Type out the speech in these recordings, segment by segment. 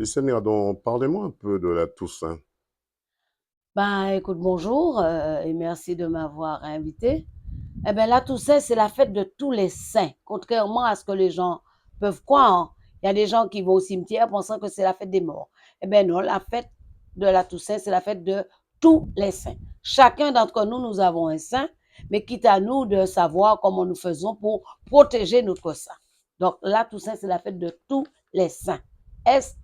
Seigneur, donc parlez-moi un peu de la Toussaint. Ben, écoute, bonjour et merci de m'avoir invité. Eh bien, la Toussaint, c'est la fête de tous les saints, contrairement à ce que les gens peuvent croire. Il y a des gens qui vont au cimetière pensant que c'est la fête des morts. Eh bien, non, la fête de la Toussaint, c'est la fête de tous les saints. Chacun d'entre nous, nous avons un saint, mais quitte à nous de savoir comment nous faisons pour protéger notre saint. Donc, la Toussaint, c'est la fête de tous les saints. Saints.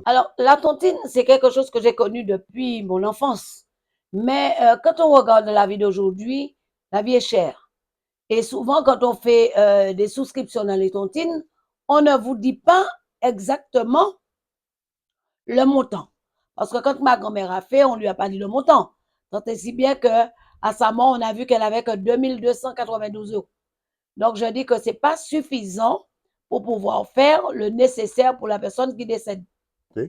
Alors, la tontine, c'est quelque chose que j'ai connu depuis mon enfance. Mais quand on regarde la vie d'aujourd'hui, la vie est chère. Et souvent, quand on fait des souscriptions dans les tontines, on ne vous dit pas exactement le montant. Parce que quand ma grand-mère a fait, on ne lui a pas dit le montant. Tant et si bien que à sa mort, on a vu qu'elle avait que 2 292 euros. Donc, je dis que ce n'est pas suffisant pour pouvoir faire le nécessaire pour la personne qui décède. Ok.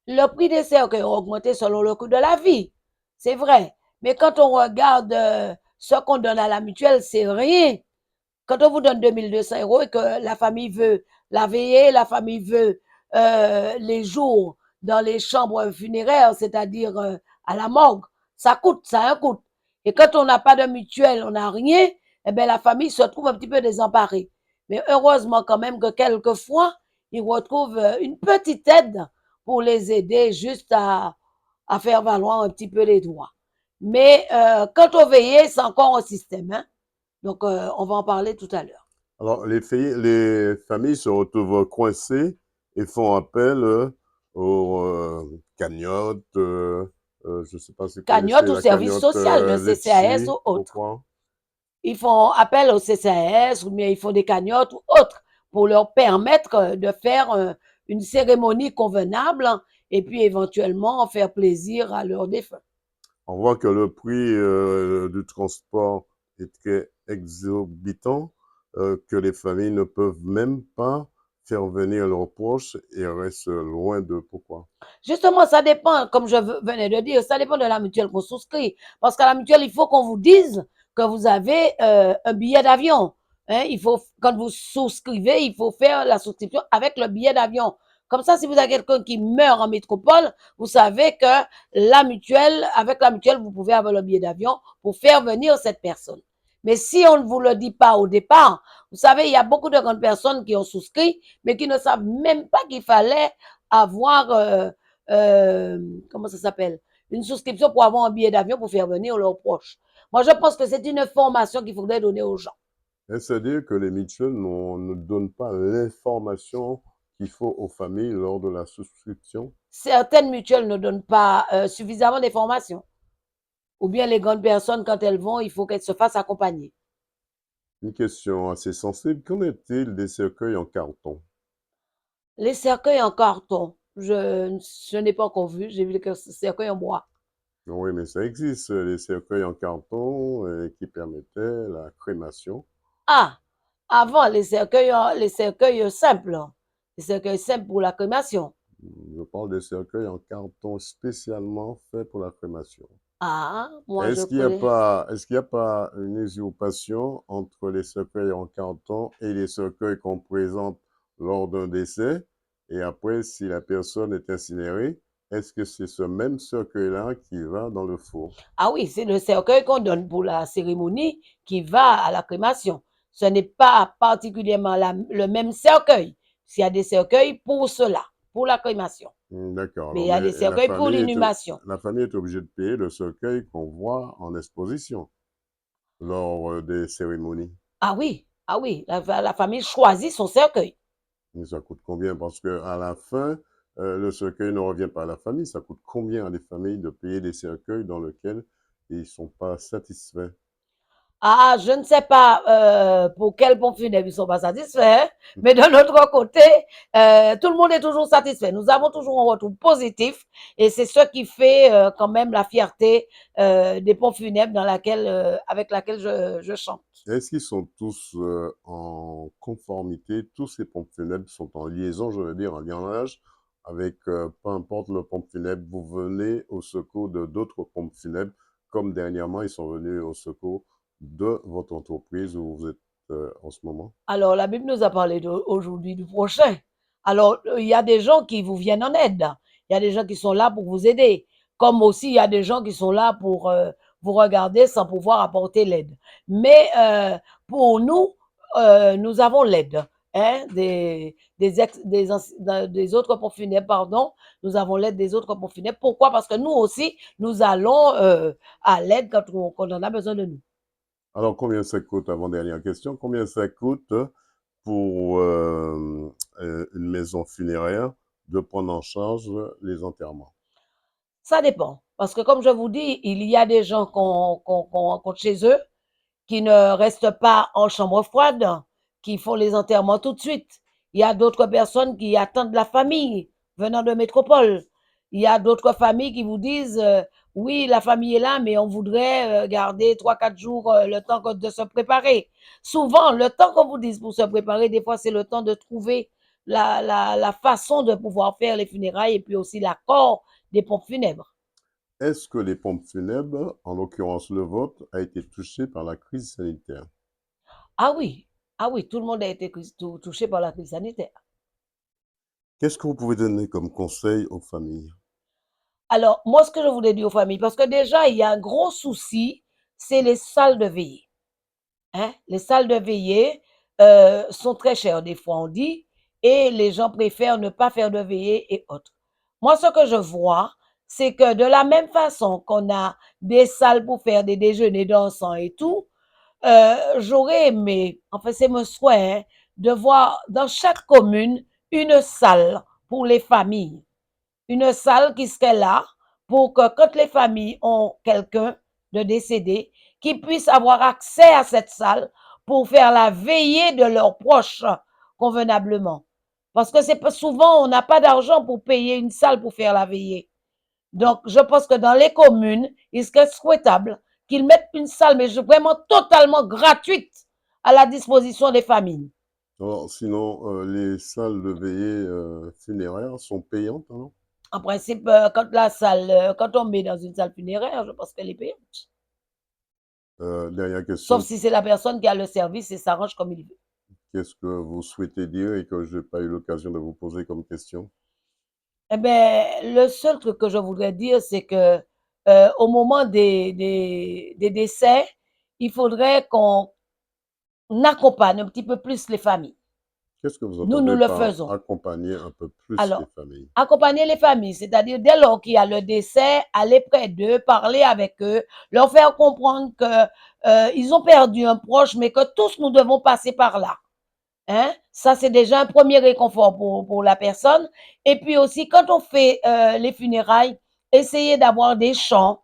Le prix des cercueils a augmenté selon le coût de la vie. C'est vrai. Mais quand on regarde ce qu'on donne à la mutuelle, c'est rien. Quand on vous donne 2 200 euros et que la famille veut la veillée, la famille veut les jours dans les chambres funéraires, c'est-à-dire à la morgue, ça coûte, ça a un coût. Et quand on n'a pas de mutuelle, on n'a rien, eh bien la famille se trouve un petit peu désemparée. Mais heureusement quand même que quelquefois, ils retrouvent une petite aide pour les aider juste à faire valoir un petit peu les droits. Mais quant au veillées, c'est encore un système. Hein? Donc, on va en parler tout à l'heure. Alors, les familles se retrouvent coincées et font appel aux cagnottes. Je ne sais pas si vous connaissez Cagnotte ou la service cagnotte social, le CCAS Letchi. ou autre. Pourquoi? Ils font appel au CCAS ou bien ils font des cagnottes ou autres pour leur permettre de faire une cérémonie convenable et puis éventuellement faire plaisir à leurs défunts. On voit que le prix du transport est très exorbitant, que les familles ne peuvent même pas faire venir leurs proches et restent loin de pourquoi. Justement, ça dépend, comme je venais de dire, ça dépend de la mutuelle qu'on souscrit. Parce qu'à la mutuelle, il faut qu'on vous dise que vous avez un billet d'avion. Hein, il faut, quand vous souscrivez, il faut faire la souscription avec le billet d'avion. Comme ça, si vous avez quelqu'un qui meurt en métropole, vous savez que la mutuelle, avec la mutuelle, vous pouvez avoir le billet d'avion pour faire venir cette personne. Mais si on ne vous le dit pas au départ, vous savez, il y a beaucoup de grandes personnes qui ont souscrit, mais qui ne savent même pas qu'il fallait avoir euh, comment ça s'appelle, une souscription pour avoir un billet d'avion pour faire venir leurs proches. Moi, je pense que c'est une formation qu'il faudrait donner aux gens. Est-ce à dire que les mutuelles ne donnent pas l'information qu'il faut aux familles lors de la souscription? Certaines mutuelles ne donnent pas suffisamment d'informations. Ou bien les grandes personnes, quand elles vont, il faut qu'elles se fassent accompagner. Une question assez sensible. Qu'en est-il des cercueils en carton? Les cercueils en carton, je n'ai pas encore vu. J'ai vu les cercueils en bois. Oui, mais ça existe, les cercueils en carton qui permettaient la crémation. Ah, avant, les cercueils simples. Les cercueils simples pour la crémation. Je parle des cercueils en carton spécialement faits pour la crémation. Ah, moi, je Est-ce qu'il n'y a connais. pas, est-ce qu'il y a pas une usurpation entre les cercueils en carton et les cercueils qu'on présente lors d'un décès? Et après, si la personne est incinérée, est-ce que c'est ce même cercueil-là qui va dans le four? Ah oui, c'est le cercueil qu'on donne pour la cérémonie qui va à la crémation. Ce n'est pas particulièrement le même cercueil. Il y a des cercueils pour cela, pour la crémation. D'accord. Mais Alors, il y a mais des cercueils pour l'inhumation. la famille est obligée de payer le cercueil qu'on voit en exposition lors des cérémonies. Ah oui, la famille choisit son cercueil. Et ça coûte combien? Parce que à la fin, le cercueil ne revient pas à la famille. Ça coûte combien à des familles de payer des cercueils dans lesquels ils ne sont pas satisfaits? Ah, je ne sais pas pour quel pompe funèbre ils ne sont pas satisfaits, hein, mais de notre côté, tout le monde est toujours satisfait. Nous avons toujours un retour positif et c'est ce qui fait quand même la fierté des pompes funèbres avec laquelle je chante. Est-ce qu'ils sont tous en conformité? Tous ces pompes funèbres sont en liaison, je veux dire, en liaison avec peu importe le pompe funèbre. Vous venez au secours de d'autres pompes funèbres, comme dernièrement, ils sont venus au secours de votre entreprise où vous êtes en ce moment. Alors, la Bible nous a parlé aujourd'hui du prochain. Alors, il y a des gens qui vous viennent en aide. Il y a des gens qui sont là pour vous aider. Comme aussi, il y a des gens qui sont là pour vous regarder sans pouvoir apporter l'aide. Mais pour nous, nous avons l'aide hein, des autres pompes funèbres, pardon. Nous avons l'aide des autres pompes funèbres. Pourquoi? Parce que nous aussi, nous allons à l'aide quand on en a besoin de nous. Alors, combien ça coûte, avant-dernière question, combien ça coûte pour une maison funéraire de prendre en charge les enterrements? Ça dépend. Parce que comme je vous dis, il y a des gens qu'on rencontre chez eux qui ne restent pas en chambre froide, qui font les enterrements tout de suite. Il y a d'autres personnes qui attendent la famille venant de métropole. Il y a d'autres familles qui vous disent oui, la famille est là, mais on voudrait garder 3, 4 jours le temps de se préparer. Souvent, le temps qu'on vous dise pour se préparer, des fois, c'est le temps de trouver la façon de pouvoir faire les funérailles et puis aussi l'accord des pompes funèbres. Est-ce que les pompes funèbres, en l'occurrence le vôtre, a été touché par la crise sanitaire? Ah oui, ah oui, tout le monde a été touché par la crise sanitaire. Qu'est-ce que vous pouvez donner comme conseil aux familles? Alors, moi, ce que je voulais dire aux familles, parce que déjà, il y a un gros souci, c'est les salles de veillée. Hein? Les salles de veillée sont très chères, des fois, on dit, et les gens préfèrent ne pas faire de veillée et autres. Moi, ce que je vois, c'est que de la même façon qu'on a des salles pour faire des déjeuners dansants et tout, j'aurais aimé, enfin, c'est mon souhait, hein, de voir dans chaque commune une salle pour les familles. Une salle qui serait là pour que quand les familles ont quelqu'un de décédé, qu'ils puissent avoir accès à cette salle pour faire la veillée de leurs proches convenablement. Parce que c'est pas souvent, on n'a pas d'argent pour payer une salle pour faire la veillée. Donc, je pense que dans les communes, il serait souhaitable qu'ils mettent une salle, mais vraiment totalement gratuite à la disposition des familles. Alors, sinon, les salles de veillée funéraires sont payantes, hein? En principe, quand on met dans une salle funéraire, je pense qu'elle est payante. Dernière Sauf question, si c'est la personne qui a le service et s'arrange comme il veut. qu'est-ce que vous souhaitez dire et que je n'ai pas eu l'occasion de vous poser comme question? Eh bien, le seul truc que je voudrais dire, c'est que au moment des décès, il faudrait qu'on accompagne un petit peu plus les familles. Qu'est-ce que vous Nous entendez le par faisons. accompagner un peu plus les Alors, familles? accompagner les familles, c'est-à-dire dès lors qu'il y a le décès, aller près d'eux, parler avec eux, leur faire comprendre que ils ont perdu un proche, mais que tous nous devons passer par là. Hein? Ça, c'est déjà un premier réconfort pour la personne. Et puis aussi, quand on fait les funérailles, essayez d'avoir des chants.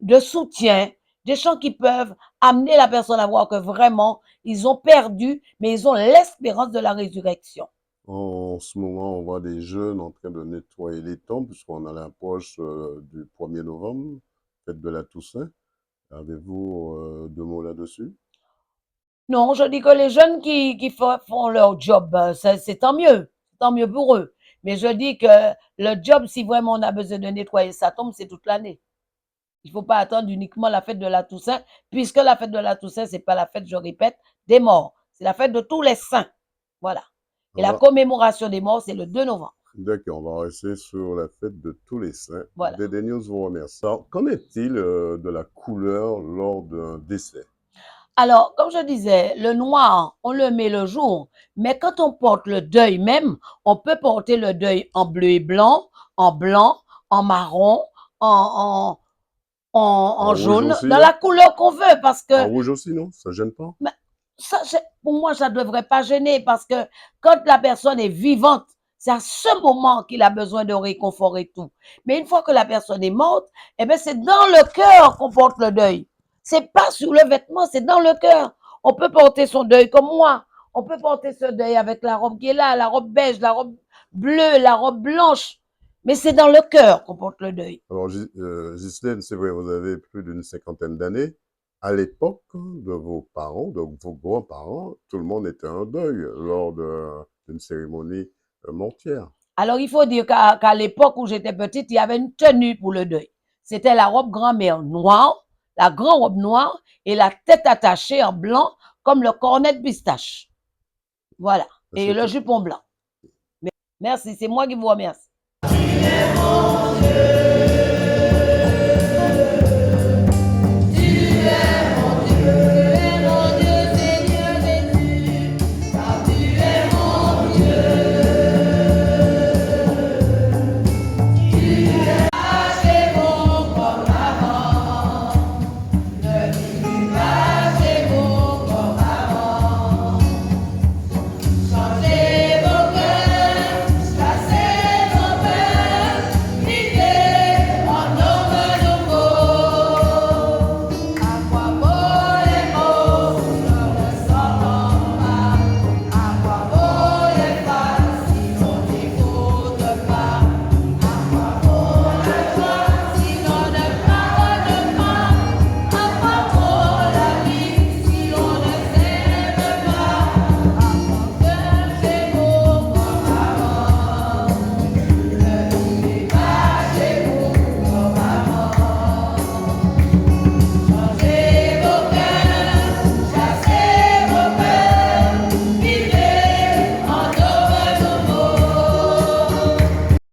De soutien, des chants qui peuvent amener la personne à voir que vraiment, ils ont perdu, mais ils ont l'espérance de la résurrection. En ce moment, on voit des jeunes en train de nettoyer les tombes, puisqu'on a l'approche du 1er novembre, fête de la Toussaint. Avez-vous deux mots là-dessus? Non, je dis que les jeunes qui font leur job, c'est tant mieux pour eux. Mais je dis que le job, si vraiment on a besoin de nettoyer sa tombe, c'est toute l'année. Il ne faut pas attendre uniquement la fête de la Toussaint, puisque la fête de la Toussaint, ce n'est pas la fête, je répète, des morts. C'est la fête de tous les saints. Voilà. Et On la va, commémoration des morts, c'est le 2 novembre. d'accord, on va rester sur la fête de tous les saints. Voilà. DD News vous remercie. Alors, qu'en est-il de la couleur lors d'un décès? Alors, comme je disais, le noir, on le met le jour, mais quand on porte le deuil même, on peut porter le deuil en bleu et blanc, en blanc, en marron, en, en, En rouge jaune, aussi, dans non? la couleur qu'on veut, parce que En rouge aussi, non? Ça gêne pas? mais ça, pour moi, ça ne devrait pas gêner, parce que quand la personne est vivante, c'est à ce moment qu'il a besoin de réconfort et tout. Mais une fois que la personne est morte, eh bien, c'est dans le cœur qu'on porte le deuil. C'est pas sur le vêtement, c'est dans le cœur. On peut porter son deuil comme moi. On peut porter ce deuil avec la robe qui est là, la robe beige, la robe bleue, la robe blanche. Mais c'est dans le cœur qu'on porte le deuil. Alors, Ghislaine, c'est vrai, vous avez plus d'une cinquantaine d'années. À l'époque de vos parents, de vos grands-parents, tout le monde était en deuil lors d'une cérémonie mortière. Alors, il faut dire qu'à l'époque où j'étais petite, il y avait une tenue pour le deuil. C'était la robe grand-mère noire, la grande robe noire et la tête attachée en blanc, comme le cornet de pistache. Voilà. Et le C'était jupon blanc. Merci, c'est moi qui vous remercie.